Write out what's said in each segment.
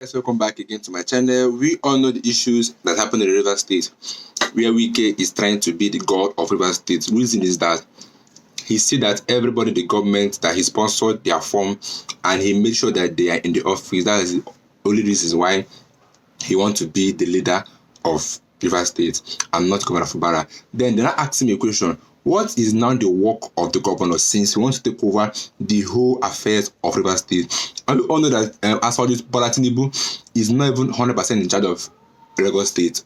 Guys, welcome back again to my channel. We all know the issues that happen in Rivers State, where Wike is trying to be the god of Rivers State. The reason is that he see that everybody in the government that he sponsored their form, and he made sure that they are in the office. That is the only reason why he wants to be the leader of Rivers State and not Governor Fubara. Then they're not asking me a question. What is now the work of the governor since he wants to take over the whole affairs of Rivers State? And we all know that as for this, Tinubu is not even 100% in charge of Lagos State.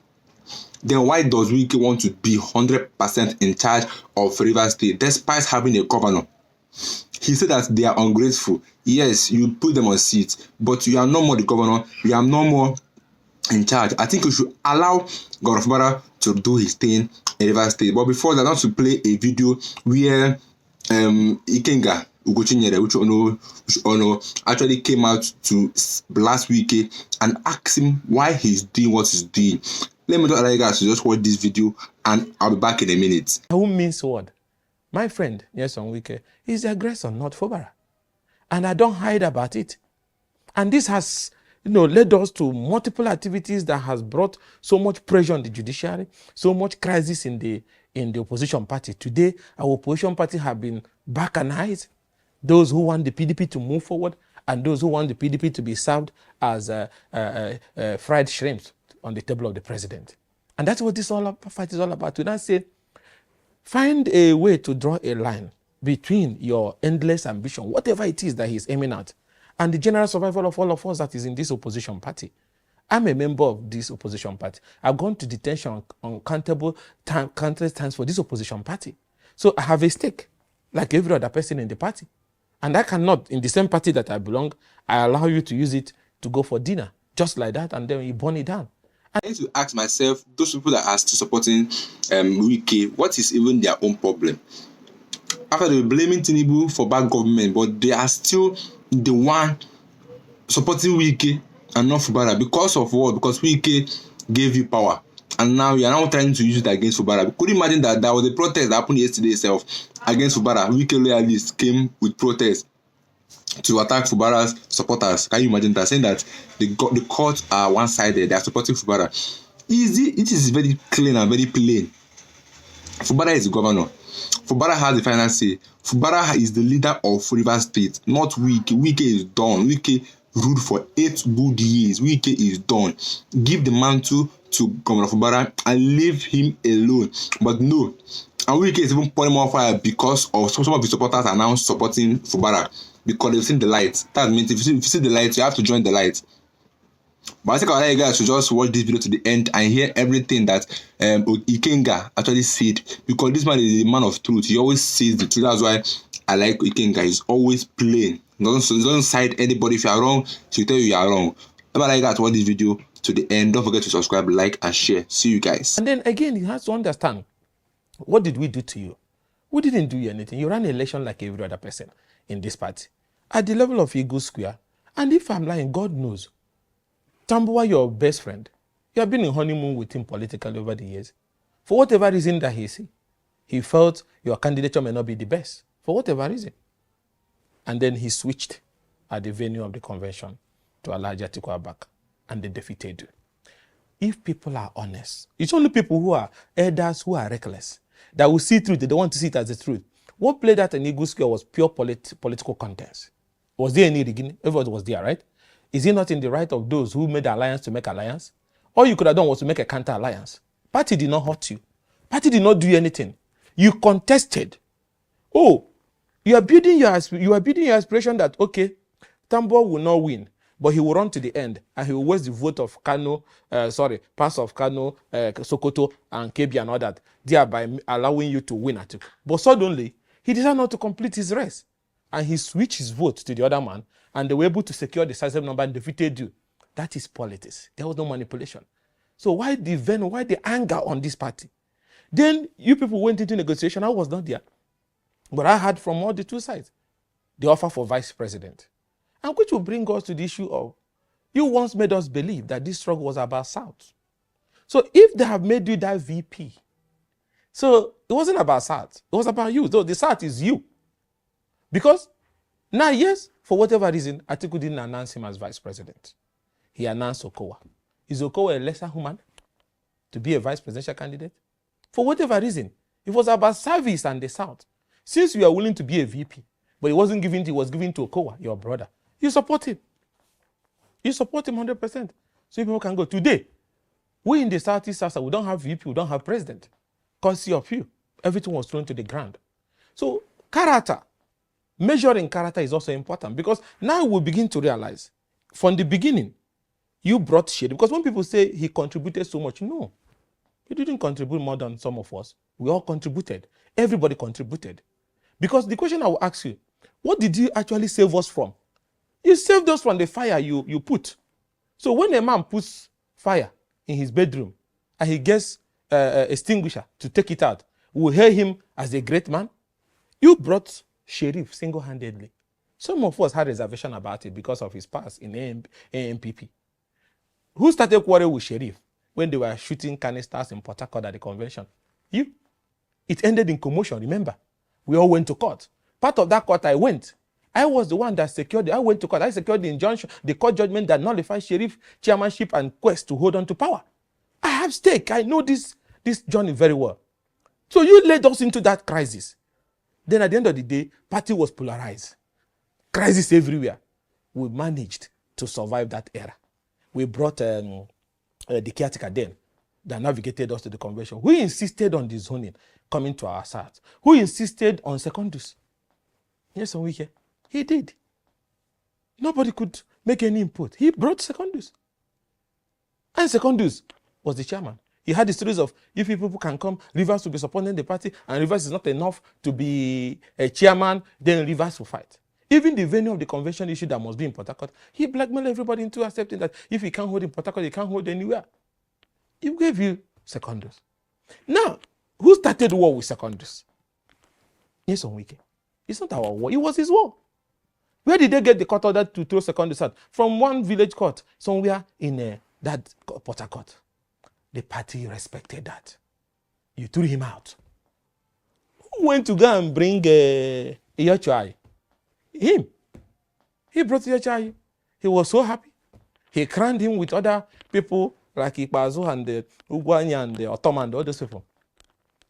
Then why does Wike want to be 100% in charge of Rivers State despite having a governor? He said that they are ungrateful. Yes, you put them on seats, but you are no more the governor. You are no more in charge. I think we should allow Governor Fubara to do his thing in Rivers State. But before that, I want to play a video where IKENGA, which you all know, actually came out to last week and asked him why he's doing what he's doing. Let me allow you guys to just watch this video, and I'll be back in a minute. Who means what? My friend, yes, on Wike, is the aggressor, not Fubara. And I don't hide about it. And this has led us to multiple activities that has brought so much pressure on the judiciary, so much crisis in the opposition party. Today, our opposition party have been balkanized. Those who want the PDP to move forward and those who want the PDP to be served as fried shrimps on the table of the president. And that's what this fight is all about. To now say, find a way to draw a line between your endless ambition, whatever it is that he's aiming at, and the general survival of all of us that is in this opposition party. I'm a member of this opposition party. I've gone to detention countless times for this opposition party. So I have a stake, like every other person in the party. And I cannot, in the same party that I belong, I allow you to use it to go for dinner, just like that, and then you burn it down. I need to ask myself, those people that are still supporting Wike, what is even their own problem? After they were blaming Tinubu for bad government, but they are still the one supporting Wike and not Fubara. Because of what? Because Wike gave you power, and now you are now trying to use it against Fubara. Could you imagine that there was a protest that happened yesterday itself against Fubara? Wike loyalists came with protests to attack Fubara's supporters. Can you imagine that? Saying that the courts are one-sided, they are supporting Fubara. It is very clean and very plain. Fubara is the governor. Fubara has the final say. Fubara is the leader of Rivers State, not Wike. Wike is done. Wike ruled for 8 good years. Wike is done. Give the mantle to Governor Fubara and leave him alone. But no. And Wike is even pouring more fire because of some of his supporters are now supporting Fubara because they've seen the light. That means if you see the light, you have to join the light. But I think I'll let you guys to just watch this video to the end and hear everything that IKENGA actually said, because this man is a man of truth. He always says the truth. That's why I like IKENGA. He's always plain. He doesn't side anybody. If you are wrong, he'll tell you are wrong. Let me guys watch this video to the end. Don't forget to subscribe, like, and share. See you guys. And then again, he has to understand, what did we do to you? We didn't do you anything. You ran an election like every other person in this party at the level of Eagle Square. And if I'm lying, God knows. Tambuwa, your best friend, you have been in honeymoon with him politically over the years. For whatever reason that he felt your candidature may not be the best, for whatever reason. And then he switched at the venue of the convention to Alhaji Atiku Abubakar, and they defeated you. If people are honest, it's only people who are elders who are reckless that will see truth. They don't want to see it as the truth. What played out in Eagle Square was pure political contest. Was there any rigging? Everybody was there, right? Is it not in the right of those who made the alliance to make alliance? All you could have done was to make a counter alliance. Party did not hurt you. Party did not do anything. You contested. Oh, you are building your aspiration that, okay, Tambo will not win, but he will run to the end and he will waste the vote of parts of Kano, Sokoto, and Kebbi and all that, thereby allowing you to win at it. But suddenly, he decided not to complete his race. And he switched his vote to the other man, and they were able to secure the sizable number and defeated you. That is politics. There was no manipulation. So why the anger on this party? Then you people went into negotiation. I was not there. But I heard from all the two sides the offer for vice president. And which will bring us to the issue of, you once made us believe that this struggle was about South. So if they have made you that VP, so it wasn't about South. It was about you. So the South is you. Because now, yes, for whatever reason, Atiku didn't announce him as vice president. he announced Okowa. Is Okowa a lesser human to be a vice presidential candidate? For whatever reason, it was about service and the South. Since you are willing to be a VP, but it wasn't given to, it was given to Okowa, your brother, you support him. You support him 100%. So people can go. Today, we in the Southeast South, we don't have VP, we don't have president. Courtesy of you. Everything was thrown to the ground. So character, measuring character is also important, because now we begin to realize from the beginning, you brought shade. Because when people say he contributed so much, no, he didn't contribute more than some of us. We all contributed. Everybody contributed. Because the question I will ask you, what did you actually save us from? You saved us from the fire you put. So when a man puts fire in his bedroom and he gets extinguisher to take it out, we'll hail him as a great man. You brought Sheriff single-handedly. Some of us had reservation about it because of his past in AMPP. Who started quarrel with Sheriff when they were shooting canisters in Port Harcourt at the convention? You. It ended in commotion, remember? We all went to court. Part of that court I went. I was the one that secured it. I went to court. I secured the injunction, the court judgment that nullified Sheriff chairmanship and quest to hold on to power. I have stake. I know this journey very well. So you led us into that crisis. Then at the end of the day, party was polarized. Crisis everywhere. We managed to survive that era. We brought the caretaker then that navigated us to the convention. Who insisted on the zoning coming to our side? Who insisted on secondus? Yes, on Wike. He did. Nobody could make any input. He brought secondus. And secondus was the chairman. He had the stories of, if people can come, Rivers will be supporting the party, and Rivers is not enough to be a chairman, then Rivers will fight. Even the venue of the convention issue that must be in Port Harcourt, he blackmailed everybody into accepting that if he can't hold in Port Harcourt, he can't hold anywhere. He gave you secondus. Now, who started war with secondus? Yes, on Wike. It's not our war, it was his war. Where did they get the court order to throw secondus out? From one village court, somewhere in that Port Harcourt. The party respected that. You threw him out. Who went to go and bring Iyochai? Him. He brought Iyochai. He was so happy. He crowned him with other people like Ikpazu and Ugwanya and Ottoman and all those people.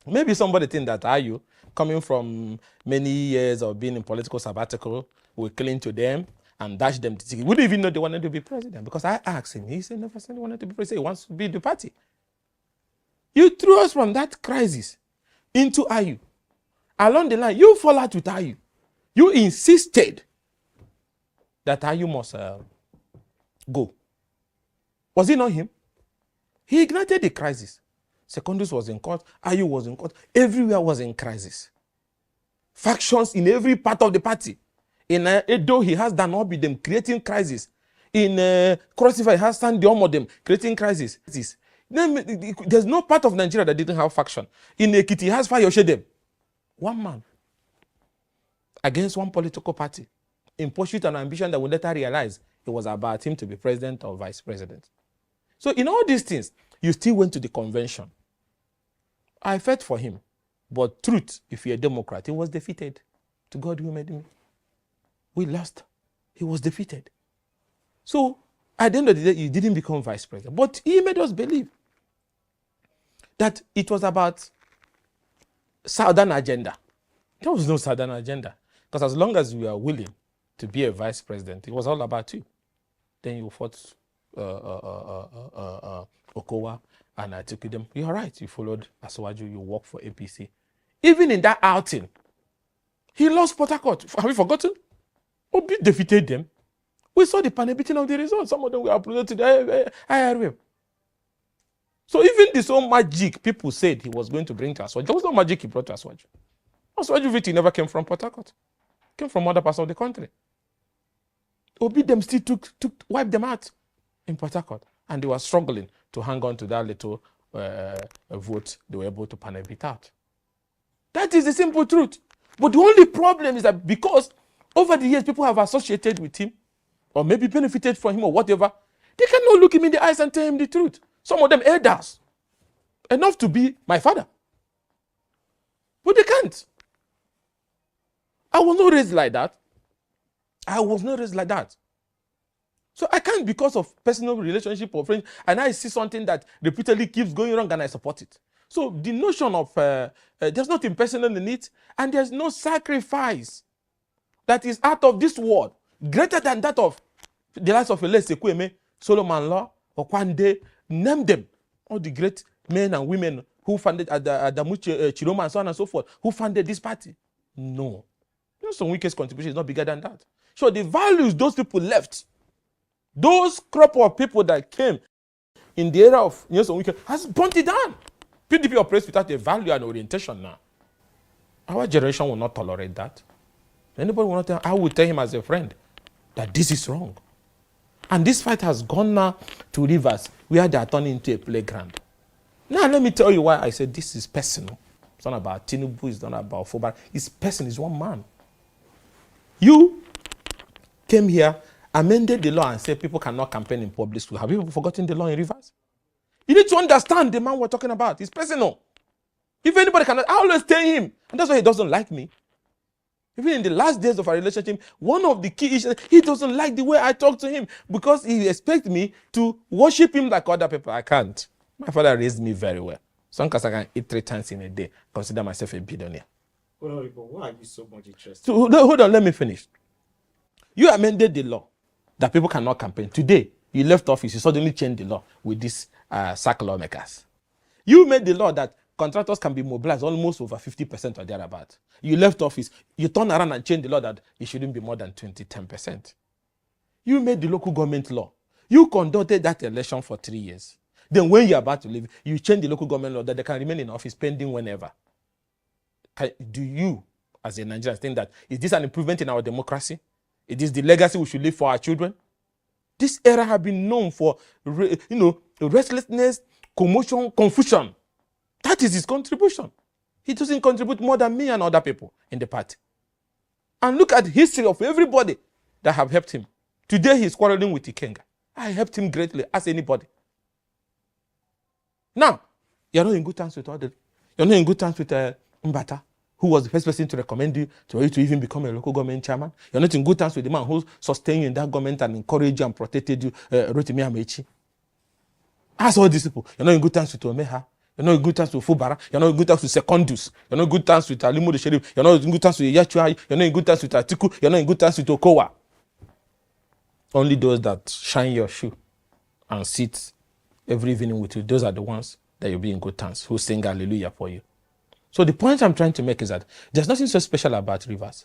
Maybe somebody think that Ayu, coming from many years of being in political sabbatical, will cling to them and dash them to ticket. We didn't even know they wanted to be president, because I asked him. He said never said he wanted to be president. He wants to be the party. You threw us from that crisis into Ayu. Along the line, you fall out with Ayu. You insisted that Ayu must go. Was it not him? He ignited the crisis. Secondus was in court. Ayu was in court. Everywhere was in crisis. Factions in every part of the party. In Edo, he has Danobi, them creating crisis. In Cross River, he has Sandy Omodem creating crisis. There's no part of Nigeria that didn't have faction. In Ekiti, he has Fayoshedem. One man against one political party in pursuit and ambition that we later realize it was about him to be president or vice president. So in all these things, you still went to the convention. I fought for him. But truth, if you're a Democrat, he was defeated. To God who made me. We lost. He was defeated. So at the end of the day, he didn't become vice president. But he made us believe that it was about Southern agenda. There was no Southern agenda. Because as long as you are willing to be a vice president, it was all about you. Then you fought Okowa, and I took them. You're right. You followed Aswaju. You worked for APC. Even in that outing, he lost Port Harcourt. Have you forgotten? Obi defeated them. We saw the panel-beating of the results. Some of them were uploaded to the IRM. So even this own magic people said he was going to bring to Aswaju, there was no magic he brought to Aswaju. Aswaju victory never came from Port Harcourt. It came from other parts of the country. Obi them still wiped them out in Port Harcourt. And they were struggling to hang on to that little vote they were able to panel beat out. That is the simple truth. But the only problem is that because over the years people have associated with him, or maybe benefited from him or whatever, they cannot look him in the eyes and tell him the truth. Some of them elders, enough to be my father. But they can't. I was not raised like that. I was not raised like that. So I can't, because of personal relationship or friendship, and I see something that repeatedly keeps going wrong and I support it. So the notion of there's nothing personal in it, and there's no sacrifice that is out of this world greater than that of the likes of Elise Kweme, Solomon Law, Okwande, name them, all the great men and women who founded Adamu Chiroma and so on and so forth, who founded this party. No. Some Wike's contribution is not bigger than that. So the values those people left, those crop of people that came in the era of some Wike, has burnt it down. PDP operates without a value and orientation now. Our generation will not tolerate that. Anybody will not tell, I will tell him as a friend that this is wrong. And this fight has gone now to rivers where they are turning into a playground. Now let me tell you why I said this is personal. It's not about Tinubu, it's not about Fubara. It's personal, it's one man. You came here, amended the law and said people cannot campaign in public school. Have you forgotten the law in rivers? You need to understand the man we're talking about. It's personal. If anybody cannot, I always tell him. And that's why he doesn't like me. Even in the last days of our relationship, one of the key issues, he doesn't like the way I talk to him because he expects me to worship him like other people. I can't. My father raised me very well. Sometimes I can eat 3 times in a day, consider myself a billionaire. Well, why are you so much interested? So hold on, let me finish. You amended the law that people cannot campaign. Today, you left office, you suddenly changed the law with this sack lawmakers. You made the law that contractors can be mobilized almost over 50% or thereabout. You left office, you turn around and change the law that it shouldn't be more than 10%. You made the local government law. You conducted that election for 3 years. Then when you're about to leave, you change the local government law that they can remain in office pending whenever. Do you, as a Nigerian, think that is this an improvement in our democracy? Is this the legacy we should leave for our children? This era has been known for, restlessness, commotion, confusion. That is his contribution. He doesn't contribute more than me and other people in the party. And look at the history of everybody that have helped him. Today he's quarreling with IKENGA. I helped him greatly, as anybody. Now, you're not in good terms with others. You're not in good terms with Mbata, who was the first person to recommend you to even become a local government chairman. You're not in good terms with the man who sustained you in that government and encouraged you and protected you, Rotimi Amechi. As all these people, you're not in good terms with Omeha. You're not in good terms with Fubara. You're not in good terms with Secondus. You're not in good terms with Alimu the Sheriff. You're not in good terms with Yachua. You're not in good terms with Atiku. You're not in good terms with Okowa. Only those that shine your shoe and sit every evening with you, those are the ones that you'll be in good terms, who sing hallelujah for you. So the point I'm trying to make is that there's nothing so special about Rivers.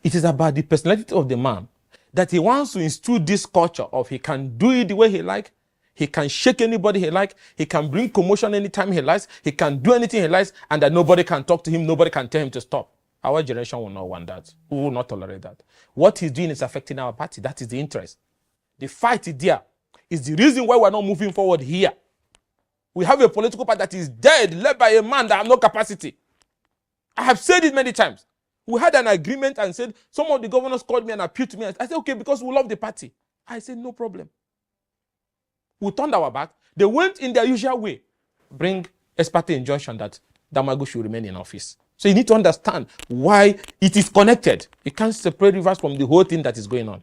It is about the personality of the man, that he wants to instill this culture of he can do it the way he likes. He can shake anybody he likes. He can bring commotion anytime he likes. He can do anything he likes, and that nobody can talk to him. Nobody can tell him to stop. Our generation will not want that. We will not tolerate that. What he's doing is affecting our party. That is the interest. The fight is there. Is the reason why we're not moving forward here. We have a political party that is dead, led by a man that has no capacity. I have said it many times. We had an agreement and said, some of the governors called me and appealed to me. I said, okay, because we love the party. I said, no problem. We turned our back. They went in their usual way. Bring expert injunction that Damagu should remain in office. So you need to understand why it is connected. You can't separate Rivers from the whole thing that is going on.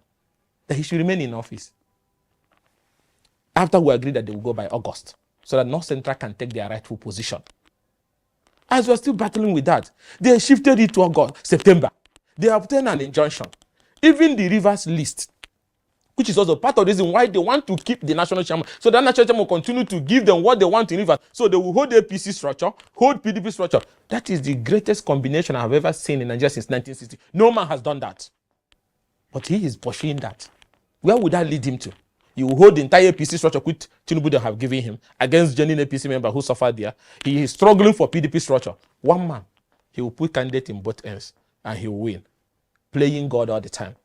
That he should remain in office. After we agreed that they will go by August, so that North Central can take their rightful position. As we're still battling with that, they shifted it to August, September. They obtained an injunction. Even the Rivers list, which is also part of the reason why they want to keep the national chairman. So that national chairman will continue to give them what they want in Rivers. So they will hold the APC structure, hold PDP structure. That is the greatest combination I've ever seen in Nigeria since 1960. No man has done that. But he is pursuing that. Where would that lead him to? You will hold the entire APC structure which Tinubu they have given him against genuine APC member who suffered there. He is struggling for PDP structure. One man, he will put candidate in both ends and he will win. Playing God all the time.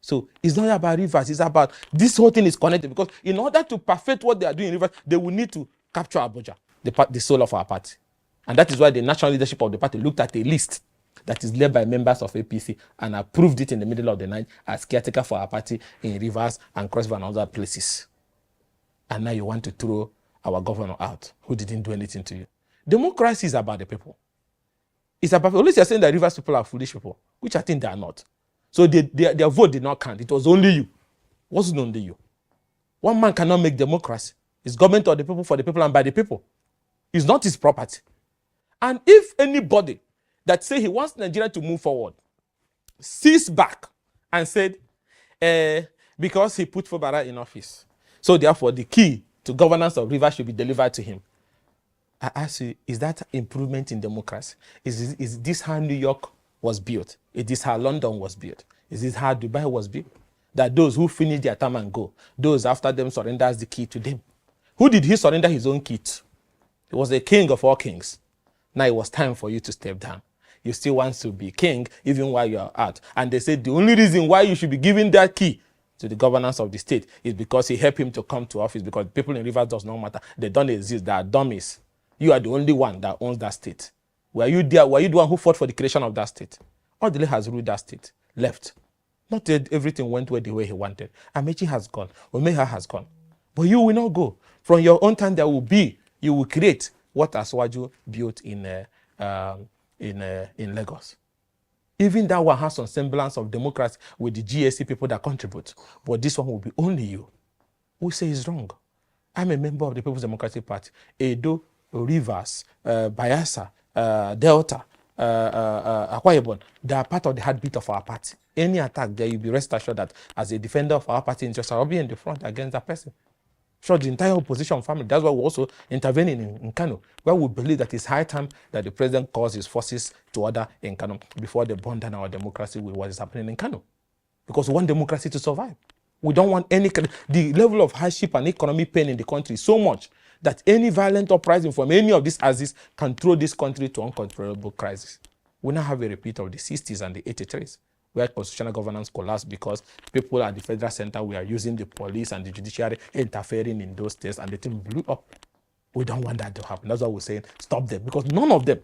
So it's not about Rivers, it's about this whole thing is connected because in order to perfect what they are doing in Rivers, they will need to capture Abuja, the soul of our party. And that is why the national leadership of the party looked at a list that is led by members of APC and approved it in the middle of the night as caretaker for our party in Rivers and Cross River and other places. And now you want to throw our governor out who didn't do anything to you. Democracy is about the people. It's about, unless you're saying that Rivers people are foolish people, which I think they are not. So their vote did not count. It was only you. It wasn't only you. One man cannot make democracy. It's government of the people, for the people, and by the people. It's not his property. And if anybody that say he wants Nigeria to move forward sees back and said, because he put Fubara in office, so therefore the key to governance of Rivers should be delivered to him. I ask you, is that improvement in democracy? Is this how New York was built? Is this how London was built? Is this how Dubai was built? That those who finish their term and go, those after them surrenders the key to them. Who did he surrender his own key to? He was the king of all kings. Now it was time for you to step down. You still want to be king even while you are out. And they said the only reason why you should be giving that key to the governance of the state is because he helped him to come to office, because people in Rivers does not matter. They don't exist. They are dummies. You are the only one that owns that state. Were you there? Were you the one who fought for the creation of that state? Odile has ruled that state. Left. Not everything went the way he wanted. Amechi has gone. Omeha has gone. But you will not go. From your own time, there will be, you will create what Aswaju built in Lagos. Even that one has some semblance of democracy with the GSC people that contribute. But this one will be only you. We say it's wrong. I'm a member of the People's Democratic Party. Edo, Rivers, Bayelsa, Delta, Akwa Ibom, they are part of the heartbeat of our party. Any attack there, you'll be rest assured that as a defender of our party interest, I'll be in the front against that person. Sure, the entire opposition family. That's why we're also intervening in Kano, where we believe that it's high time that the president calls his forces to order in Kano before they burn down our democracy with what is happening in Kano. Because we want democracy to survive. We don't want any... The level of hardship and economic pain in the country is so much that any violent uprising from any of these axes can throw this country to uncontrollable crisis. We now have a repeat of the 60s and the 83s, where constitutional governance collapsed because people at the federal center were using the police and the judiciary interfering in those states, and the thing blew up. We don't want that to happen. That's why we're saying stop them, because none of them,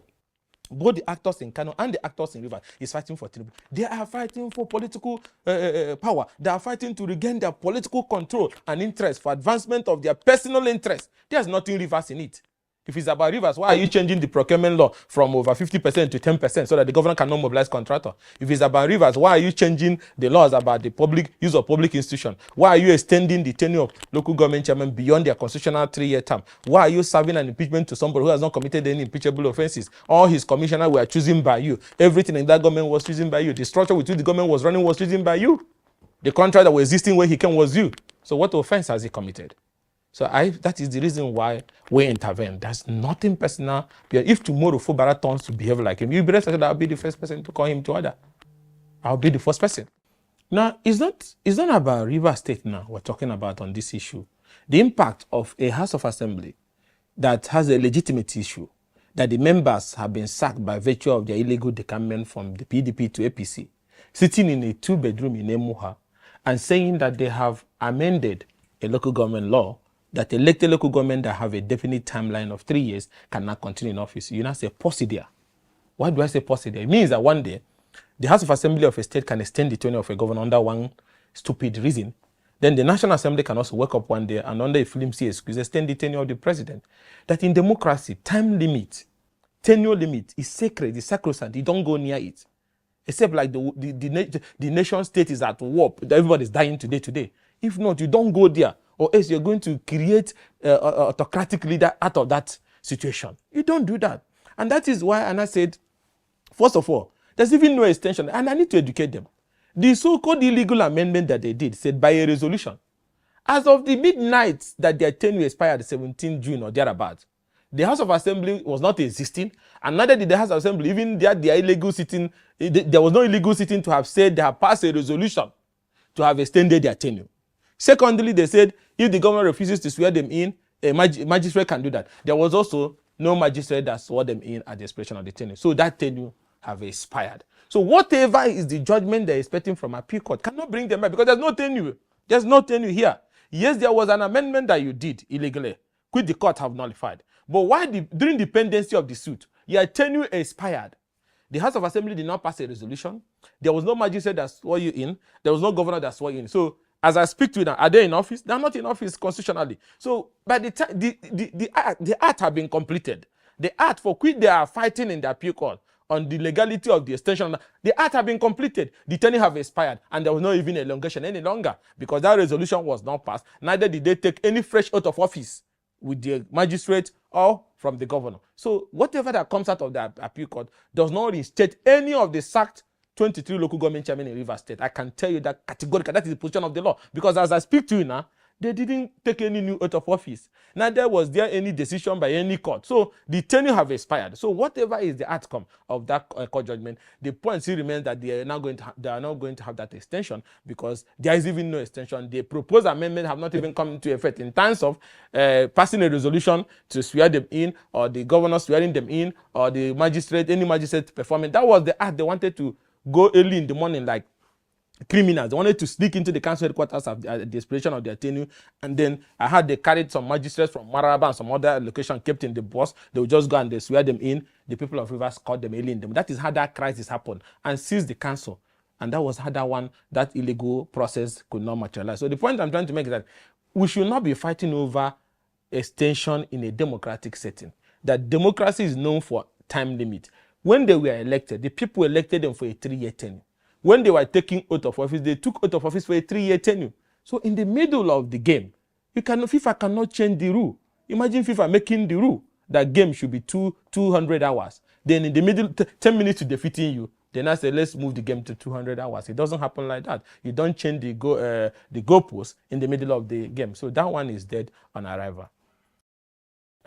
both the actors in Kano and the actors in Rivers, is fighting for Tinubu. They are fighting for political power. They are fighting to regain their political control and interest for advancement of their personal interest. There's nothing Rivers in it. If it's about Rivers, why are you changing the procurement law from over 50% to 10% so that the government cannot mobilize contractor? If it's about Rivers, why are you changing the laws about the public use of public institution? Why are you extending the tenure of local government chairmen beyond their constitutional 3-year term? Why are you serving an impeachment to somebody who has not committed any impeachable offenses? All his commissioners were chosen by you. Everything in that government was chosen by you. The structure with which the government was running was chosen by you. The contract that was existing when he came was you. So what offense has he committed? So that is the reason why we intervene. There's nothing personal. If tomorrow Fubara turns to behave like him, you'll be rest assured I'll be the first person to call him to order. I'll be the first person. Now, it's not about Rivers State now we're talking about on this issue. The impact of a House of Assembly that has a legitimate issue, that the members have been sacked by virtue of their illegal decampment from the PDP to APC, sitting in a 2-bedroom in Emuha, and saying that they have amended a local government law that elected local government that have a definite timeline of 3 years cannot continue in office. You now say procedure. Why do I say procedure? It means that one day, the House of Assembly of a state can extend the tenure of a governor under one stupid reason. Then the National Assembly can also wake up one day and under a flimsy excuse extend the tenure of the president. That in democracy, time limit, tenure limit is sacred, it's sacrosanct. You don't go near it. Except like the nation state is at war. Everybody is dying today. If not, you don't go there. Or else you're going to create an autocratic leader out of that situation. You don't do that. And that is why Anna said, first of all, there's even no extension. And I need to educate them. The so-called illegal amendment that they did said by a resolution, as of the midnight that their tenure expired 17 June or thereabouts, the House of Assembly was not existing, and neither did the House of Assembly, even their illegal sitting, there was no illegal sitting to have said they have passed a resolution to have extended their tenure. Secondly, they said if the government refuses to swear them in, a magistrate can do that. There was also no magistrate that swore them in at the expiration of the tenure. So that tenure have expired. So whatever is the judgment they're expecting from appeal court cannot bring them back because there's no tenure. There's no tenure here. Yes, there was an amendment that you did illegally, which the court have nullified. But why during the pendency of the suit, your tenure expired? The House of Assembly did not pass a resolution. There was no magistrate that swore you in. There was no governor that swore you in. So as I speak to you now, are they in office? They're not in office constitutionally. So by the time the act have been completed, the act for which they are fighting in the appeal court on the legality of the extension. The act had been completed. The tenure have expired, and there was not even elongation any longer because that resolution was not passed. Neither did they take any fresh oath of office with the magistrate or from the governor. So whatever that comes out of the appeal court does not reinstate any of the sacked 23 local government chairmen in Rivers State. I can tell you that categorically. That is the position of the law. Because as I speak to you now, they didn't take any new oath of office. Neither was there any decision by any court. So the tenure have expired. So whatever is the outcome of that court judgment, the point still remains that they are not going to have that extension because there is even no extension. The proposed amendment have not even come into effect in terms of passing a resolution to swear them in, or the governor swearing them in, or the magistrate, any magistrate performing. That was the act they wanted to go early in the morning, like criminals. They wanted to sneak into the council headquarters at the expiration of their tenure, and then I had they carried some magistrates from Maraba and some other location, kept in the bus. They would just go and they swear them in. The people of Rivers caught them early in them. That is how that crisis happened and seized the council. And that was how that illegal process could not materialize. So the point I'm trying to make is that we should not be fighting over extension in a democratic setting. That democracy is known for time limit. When they were elected, the people elected them for a 3-year tenure. When they were taking oath of office, they took oath of office for a 3-year tenure. So in the middle of the game, FIFA cannot change the rule. Imagine FIFA making the rule that game should be 200 hours. Then in the middle, 10 minutes to defeating you, then I say, let's move the game to 200 hours. It doesn't happen like that. You don't change the goalpost in the middle of the game. So that one is dead on arrival.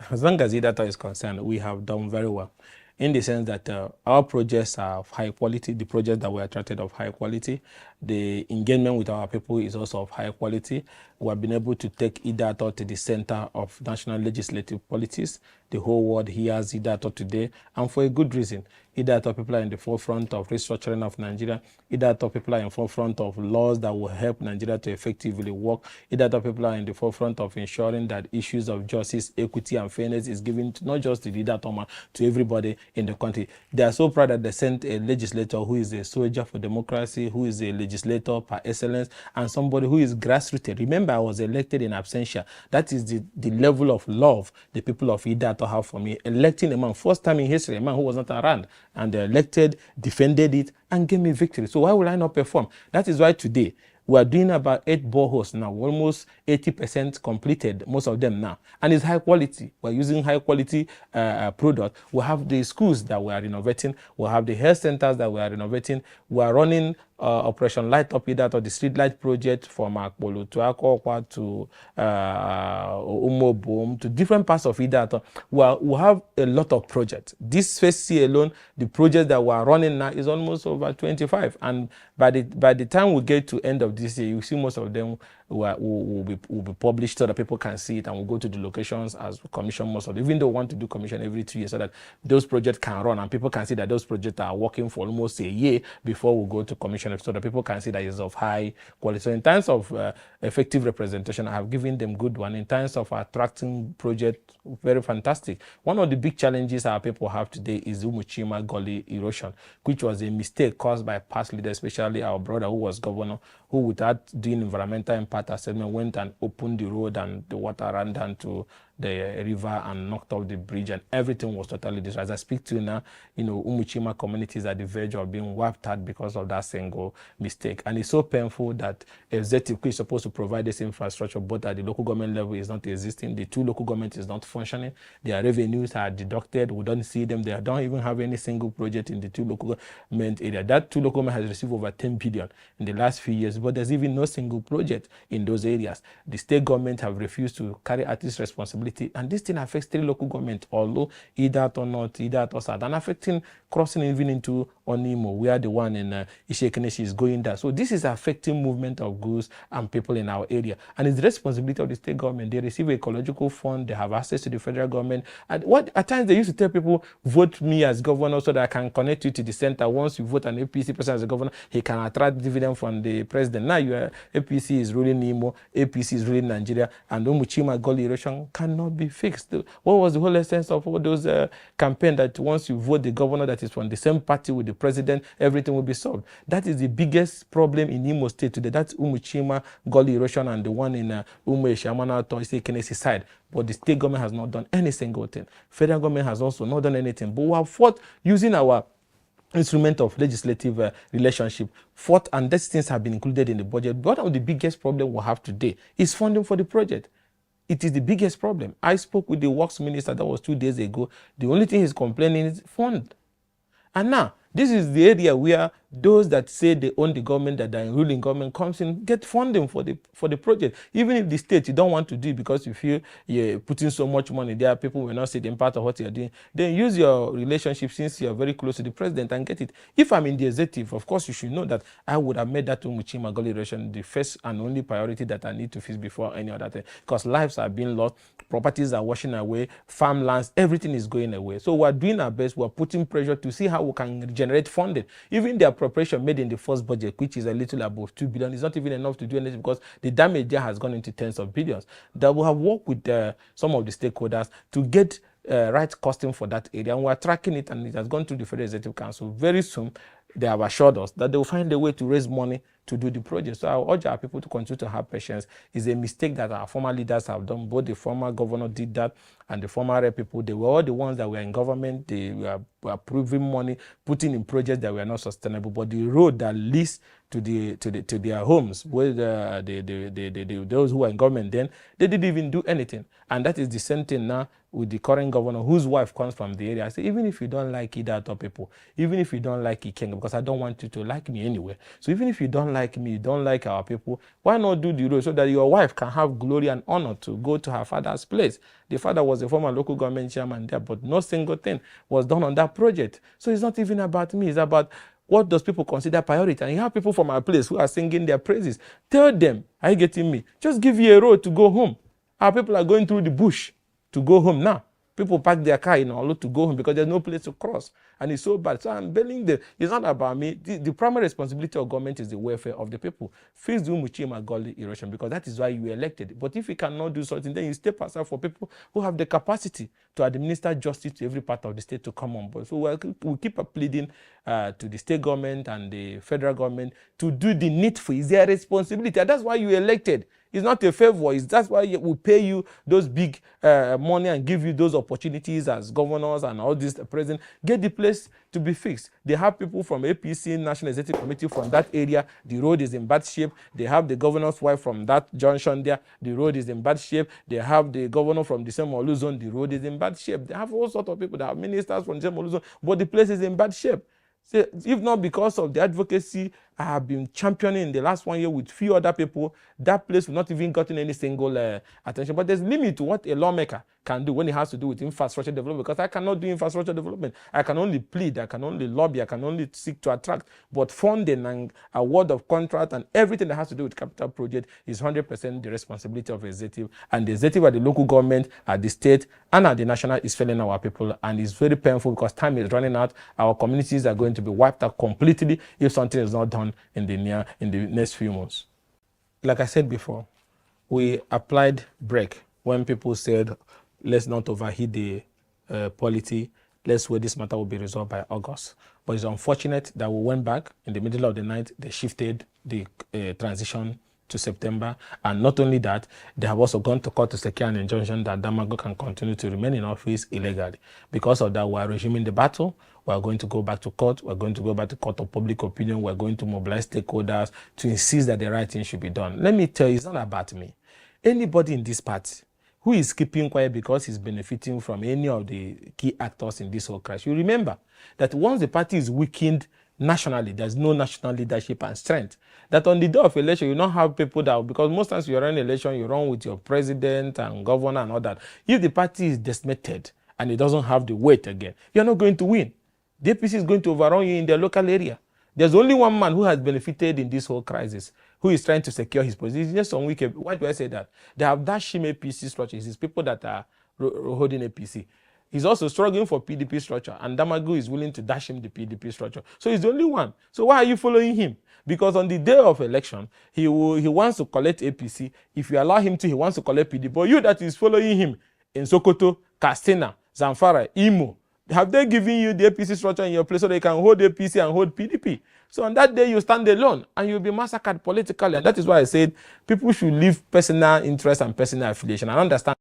As long as data is concerned, we have done very well, in the sense that our projects are of high quality. The projects that we attracted of high quality. The engagement with our people is also of high quality. We have been able to take IDATO to the center of national legislative policies. The whole world hears IDATO today, and for a good reason. IDATO people are in the forefront of restructuring of Nigeria. IDATO people are in the forefront of laws that will help Nigeria to effectively work. IDATO people are in the forefront of ensuring that issues of justice, equity, and fairness is given to not just the IDATO man, to everybody in the country. They are so proud that they sent a legislator who is a soldier for democracy, who is a legislator par excellence, and somebody who is grassrooted. Remember, I was elected in absentia. That is the level of love the people of IDATO have for me. Electing a man, first time in history, a man who was not around, and they elected, defended it, and gave me victory. So why will I not perform? That is why today we are doing about 8 boreholes now, almost 80% completed, most of them now. And it's high quality. We're using high quality product. We have the schools that we are renovating. We have the health centers that we are renovating. We are running Operation Light Up IDATO, the street light project from Akpolo to Akokwa to Umobom to different parts of IDATO. We have a lot of projects. This first year alone, the project that we are running now is almost over 25. And by the time we get to end of this year, you see most of them will be published so that people can see it, and we'll go to the locations as we commission most of them. Even though we want to do commission every 2 years so that those projects can run and people can see that those projects are working for almost a year before we go to commission, so that people can see that it's of high quality. So in terms of effective representation, I have given them good one. In terms of attracting project, very fantastic. One of the big challenges our people have today is Umuchima Gully erosion, which was a mistake caused by past leaders, especially our brother who was governor, who without doing environmental impact assessment went and opened the road and the water ran down to the river and knocked off the bridge, and everything was totally destroyed. As I speak to you now, Umuchima communities are at the verge of being wiped out because of that single mistake. And it's so painful that executive, which is supposed to provide this infrastructure, but at the local government level is not existing. The 2 local governments is not functioning. Their revenues are deducted. We don't see them. They don't even have any single project in the 2 local government area. That 2 local government has received over 10 billion in the last few years, but there's even no single project in those areas. The state government have refused to carry out this responsibility. And this thing affects 3 local governments, although IDATO North, IDATO South, and affecting crossing even into Onimo, where the one in Ishekeneshi is going there. So this is affecting movement of goods and people in our area. And it's the responsibility of the state government. They receive ecological fund, they have access to the federal government. And at times they used to tell people, vote me as governor so that I can connect you to the center. Once you vote an APC person as a governor, he can attract dividend from the president. Now APC is ruling Imo, APC is ruling Nigeria, and Umuchima Gully erosion cannot be fixed. What was the whole essence of all those campaigns that once you vote the governor that is from the same party with the president, everything will be solved? That is the biggest problem in Imo State today. That's Umuchima Gully erosion and the one in Umeshamana Ishekeneshi side. But the state government has not done any single thing. Federal government has also not done anything. But we have fought using our instrument of legislative relationship. Fourth, and these things have been included in the budget. One of the biggest problems we have today is funding for the project. It is the biggest problem. I spoke with the works minister, that was 2 days ago. The only thing he's complaining is fund. And now, this is the area where those that say they own the government, that are in ruling government, comes in, get funding for the project. Even if the state, you don't want to do it because you feel you're putting so much money there, people will not see the impact of what you're doing, then use your relationship, since you're very close to the president, and get it. If I'm in the executive, of course, you should know that I would have made that Umuchi Magoli relation the first and only priority that I need to fix before any other thing. Because lives are being lost, properties are washing away, farmlands, everything is going away. So we're doing our best. We're putting pressure to see how we can generate funding. Even the appropriation made in the first budget, which is a little above 2 billion, is not even enough to do anything, because the damage there has gone into tens of billions. That we have worked with some of the stakeholders to get right costing for that area, and we're tracking it, and it has gone through the Federal Executive Council. Very soon, they have assured us that they will find a way to raise money to do the project. So I urge our people to continue to have patience. It's a mistake that our former leaders have done. Both the former governor did that, and the former rep people, they were all the ones that were in government. They were approving money, putting in projects that were not sustainable. But the road that leads to their homes, where those who were in government then, they didn't even do anything. And that is the same thing now with the current governor, whose wife comes from the area. I say, even if you don't like Idato people, even if you don't like IKENGA, because I don't want you to like me anyway. So even if you don't like me, you don't like our people, why not do the road so that your wife can have glory and honor to go to her father's place? The father was a former local government chairman there, but no single thing was done on that project. So it's not even about me, it's about what does people consider priority. And you have people from our place who are singing their praises. Tell them, are you getting me? Just give you a road to go home. Our people are going through the bush to go home now. People park their car in Olu to go home because there's no place to cross. And it's so bad. So I'm telling them, it's not about me. The primary responsibility of government is the welfare of the people. Fix the Umuchi Magoli erosion, because that is why you were elected. But if you cannot do something, then you step aside for people who have the capacity to administer justice to every part of the state to come on board. So we keep pleading to the state government and the federal government to do the needful. It's their responsibility. And that's why you were elected. It's not a favor. That's why we pay you those big money and give you those opportunities as governors and all this president. Get the place to be fixed. They have people from APC, National Executive Committee, from that area. The road is in bad shape. They have the governor's wife from that junction there. The road is in bad shape. They have the governor from the same Olu zone. The road is in bad shape. They have all sorts of people. They have ministers from the same Olu zone. But the place is in bad shape. So if not because of the advocacy I have been championing in the last 1 year with few other people, that place will not even gotten any single attention. But there's limit to what a lawmaker can do when it has to do with infrastructure development, because I cannot do infrastructure development. I can only plead, I can only lobby, I can only seek to attract. But funding and award of contract and everything that has to do with capital project is 100% the responsibility of the executive. And the executive at the local government, at the state, and at the national is failing our people. And it's very painful because time is running out. Our communities are going to be wiped out completely if something is not done in the next few months. Like I said before, we applied brake when people said, let's not overheat the polity. Let's wait, this matter will be resolved by August. But it's unfortunate that we went back in the middle of the night. They shifted the transition to September. And not only that, they have also gone to court to secure an injunction that Damago can continue to remain in office illegally. Because of that, we are resuming the battle. We are going to go back to court. We're going to go back to court of public opinion. We're going to mobilize stakeholders to insist that the right thing should be done. Let me tell you, it's not about me. Anybody in this party who is keeping quiet because he's benefiting from any of the key actors in this whole crash, you remember that once the party is weakened nationally, there's no national leadership and strength. That on the day of election, you don't have people that, because most times you run an election, you run with your president and governor and all that. If the party is decimated and it doesn't have the weight again, you're not going to win. The APC is going to overrun you in their local area. There's only one man who has benefited in this whole crisis, who is trying to secure his position. It's just on Wike. Why do I say that? They have dashed him APC structure. It's people that are holding APC. He's also struggling for PDP structure, and Damagu is willing to dash him the PDP structure. So he's the only one. So why are you following him? Because on the day of election, he wants to collect APC. If you allow him to, he wants to collect PDP. But you that is following him in Sokoto, Katsina, Zamfara, Imo, have they given you the APC structure in your place so they can hold APC and hold PDP? So on that day, you stand alone and you'll be massacred politically. And that is why I said people should leave personal interest and personal affiliation and understand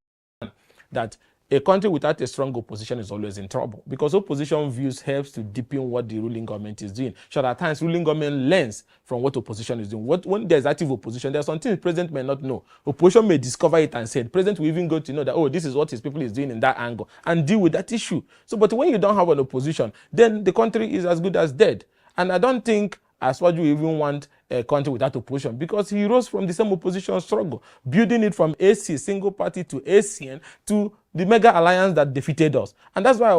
that a country without a strong opposition is always in trouble, because opposition views helps to deepen what the ruling government is doing. So at times, ruling government learns from what opposition is doing. When there's active opposition, there's something the president may not know. Opposition may discover it and say, the president will even go to know that, oh, this is what his people is doing in that angle, and deal with that issue. So, but when you don't have an opposition, then the country is as good as dead. And I don't think Aswaju even want a country without opposition, because he rose from the same opposition struggle, building it from AC, single party, to ACN, to the mega alliance that defeated us. And that's why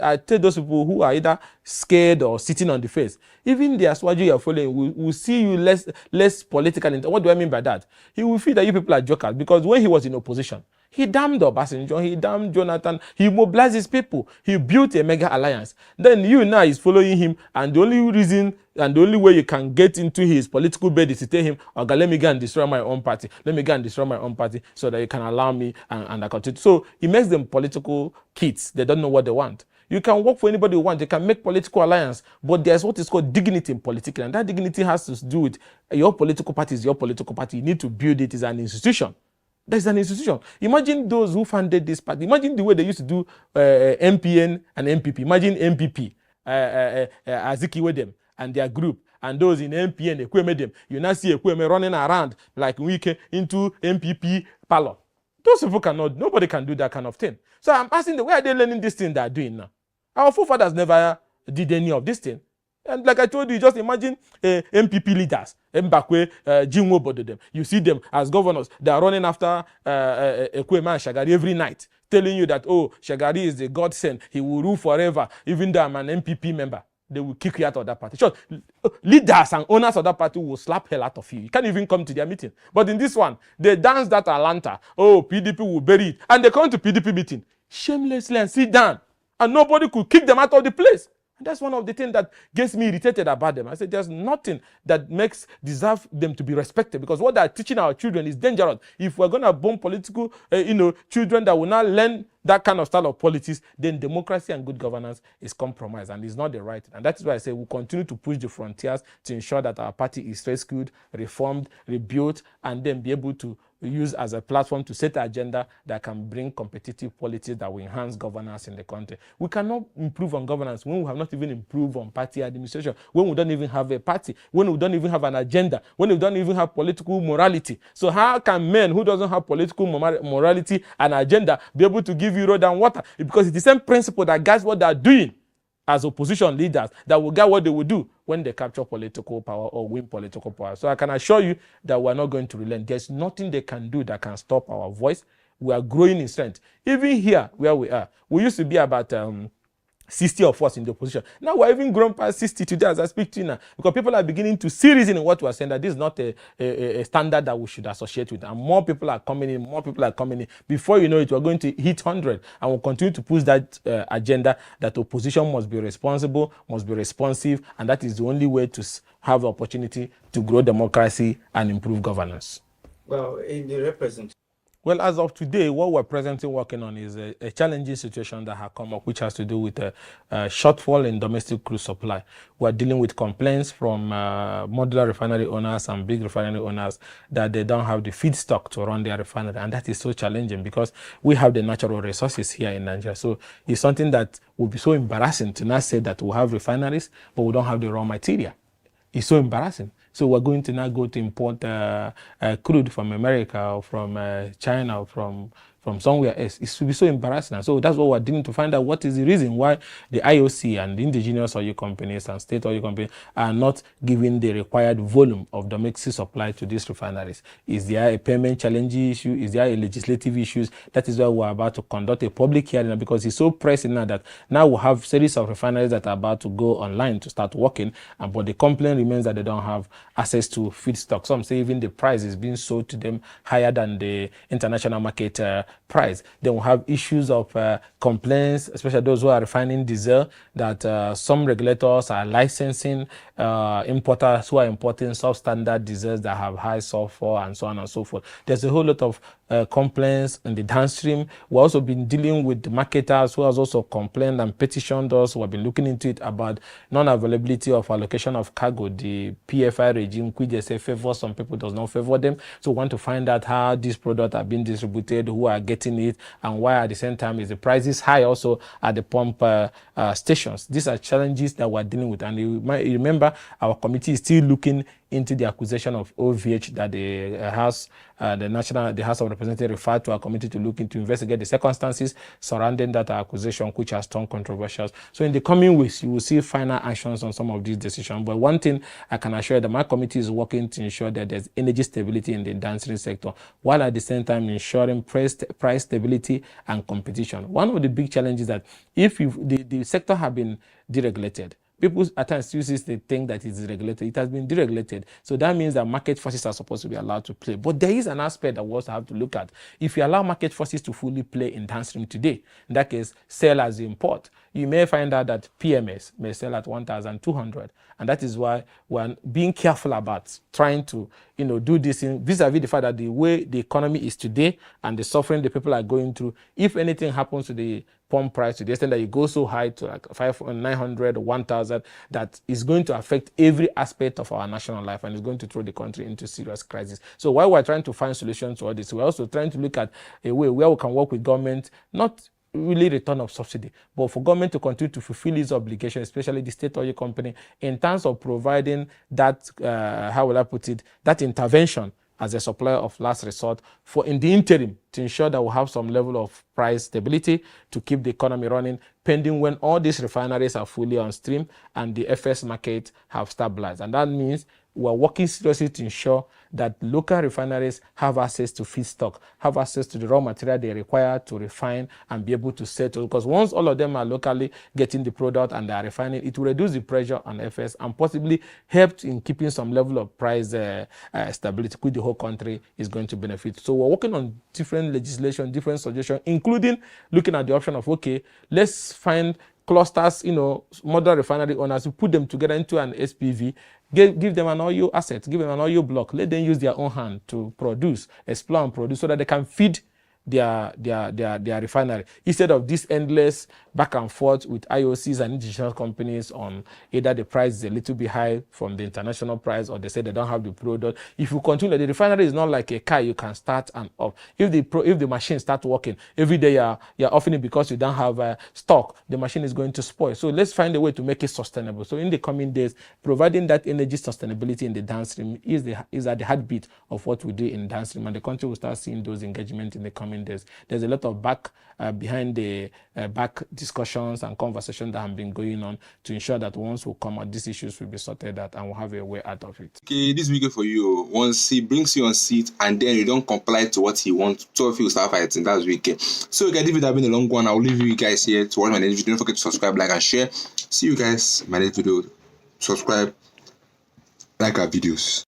I tell those people who are either scared or sitting on the fence, even the Aswaju you are following will see you less political. What do I mean by that? He will feel that you people are jokers, because when he was in opposition, he damned Obasanjo, he damned Jonathan, he mobilized his people, he built a mega alliance. Then you now is following him, and the only reason and the only way you can get into his political bed is to tell him, okay, let me go and destroy my own party. Let me go and destroy my own party so that you can allow me and I continue. So it makes them political kids. They don't know what they want. You can work for anybody you want. You can make political alliance, but there's what is called dignity in politics, and that dignity has to do with your political party is your political party. You need to build it as an institution. There's an institution. Imagine those who founded this party. Imagine the way they used to do MPN and MPP. Imagine MPP, Azikiwe them and their group, and those in MPN, Ekweme them. You now see Ekweme running around like Wike into MPP parlor. Those people cannot, nobody can do that kind of thing. So I'm asking them, where are they learning this thing they are doing now? Our forefathers never did any of this thing. And like I told you, just imagine MPP leaders, Mbakwe, Jinwo Bodo them. You see them as governors. They are running after Ekweme and Shagari every night, telling you that, oh, Shagari is the godsend. He will rule forever, even though I'm an MPP member. They will kick you out of that party. Sure, leaders and owners of that party will slap hell out of you. You can't even come to their meeting. But in this one, they dance that Atlanta. Oh, PDP will bury it. And they come to PDP meeting shamelessly and sit down. And nobody could kick them out of the place. And that's one of the things that gets me irritated about them. I said there's nothing that deserve them to be respected, because what they're teaching our children is dangerous. If we're going to bomb political, children that will not learn that kind of style of politics, then democracy and good governance is compromised, and it's not the right. And that is why I say we'll continue to push the frontiers to ensure that our party is rescued, reformed, rebuilt, and then be able to use as a platform to set an agenda that can bring competitive policies that will enhance governance in the country. We cannot improve on governance when we have not even improved on party administration, when we don't even have a party, when we don't even have an agenda, when we don't even have political morality. So how can men who doesn't have political morality and agenda be able to give you road and water? Because it's the same principle that guides what they are doing as opposition leaders that will guide what they will do when they capture political power or win political power. So I can assure you that we're not going to relent. There's nothing they can do that can stop our voice. We are growing in strength. Even here where we are, we used to be about 60 of us in the opposition. Now we're even grown past 60 today as I speak to you now, because people are beginning to see reason in what we're saying, that this is not a standard that we should associate with. And more people are coming in, Before you know it, we're going to hit 100, and we'll continue to push that agenda that opposition must be responsible, must be responsive, and that is the only way to have the opportunity to grow democracy and improve governance. Well, in the representation. Well, as of today, what we're presently working on is a challenging situation that has come up, which has to do with a shortfall in domestic crude supply. We're dealing with complaints from modular refinery owners and big refinery owners that they don't have the feedstock to run their refinery. And that is so challenging because we have the natural resources here in Nigeria. So it's something that would be so embarrassing to not say that we have refineries, but we don't have the raw material. It's so embarrassing. So we're going to now go to import crude from America or from China or from somewhere else. It should be so embarrassing. And so that's what we're doing to find out what is the reason why the IOC and the indigenous oil companies and state oil companies are not giving the required volume of domestic supply to these refineries. Is there a payment challenge issue? Is there a legislative issues? That is why we're about to conduct a public hearing, because it's so pressing now that now we have series of refineries that are about to go online to start working, but the complaint remains that they don't have access to feedstock. Some say even the price is being sold to them higher than the international market price. Then we have issues of complaints, especially those who are refining diesel, that some regulators are licensing importers who are importing substandard diesels that have high sulfur and so on and so forth. There's a whole lot of complaints in the downstream. We've also been dealing with the marketers who has also complained and petitioned us. Who have been looking into it about non-availability of allocation of cargo, the PFI regime, which they say favors some people, does not favor them. So we want to find out how these products are being distributed, who are getting it, and why at the same time is the prices high also at the pump stations. These are challenges that we're dealing with, and you might remember our committee is still looking into the acquisition of OVH that the House of Representatives referred to our committee to look into, investigate the circumstances surrounding that acquisition, which has turned controversial. So in the coming weeks, you will see final actions on some of these decisions. But one thing I can assure you that my committee is working to ensure that there's energy stability in the dancing sector, while at the same time ensuring price stability and competition. One of the big challenges that if the sector have been deregulated, people at times use this, they think that it's regulated. It has been deregulated. So that means that market forces are supposed to be allowed to play. But there is an aspect that we also have to look at. If you allow market forces to fully play in downstream today, in that case, sell as import, you may find out that PMS may sell at 1,200. And that is why we're being careful about trying to, do this in vis-a-vis the fact that the way the economy is today and the suffering the people are going through, if anything happens to the pump price to the extent that you go so high to like 500, 900, 1,000, that is going to affect every aspect of our national life and is going to throw the country into serious crisis. So while we're trying to find solutions to all this, we're also trying to look at a way where we can work with government, not really return of subsidy, but for government to continue to fulfill its obligation, especially the state oil company, in terms of providing that, how will I put it, that intervention as a supplier of last resort for in the interim to ensure that we have some level of price stability to keep the economy running, pending when all these refineries are fully on stream and the FS market have stabilized. And that means we're working seriously to ensure that local refineries have access to feedstock, have access to the raw material they require to refine and be able to settle. Because once all of them are locally getting the product and they are refining, it will reduce the pressure on FS and possibly help in keeping some level of price stability, which the whole country is going to benefit. So we're working on different legislation, different suggestions, including looking at the option of, okay, let's find clusters, modern refinery owners, who put them together into an SPV, give them an oil asset, give them an oil block, let them use their own hand to produce, explore and produce so that they can feed their refinery, instead of this endless back and forth with IOCs and international companies on either the price is a little bit high from the international price or they say they don't have the product. If you continue, the refinery is not like a car you can start and off. If the machine starts working every day, you're offering it because you don't have stock, the machine is going to spoil. So let's find a way to make it sustainable. So in the coming days, providing that energy sustainability in the downstream is at the heartbeat of what we do in downstream, and the country will start seeing those engagements in the coming days. There's a lot of behind the back discussions and conversations that have been going on to ensure that once we come out, these issues will be sorted out and we'll have a way out of it. Okay, this week for you. Once he brings you on seat and then you don't comply to what he wants, two of you will start fighting. That's weekend. So guys, if it has been a long one, I'll leave you guys here to watch my next video. Don't forget to subscribe, like, and share. See you guys in my next video. Subscribe, like our videos.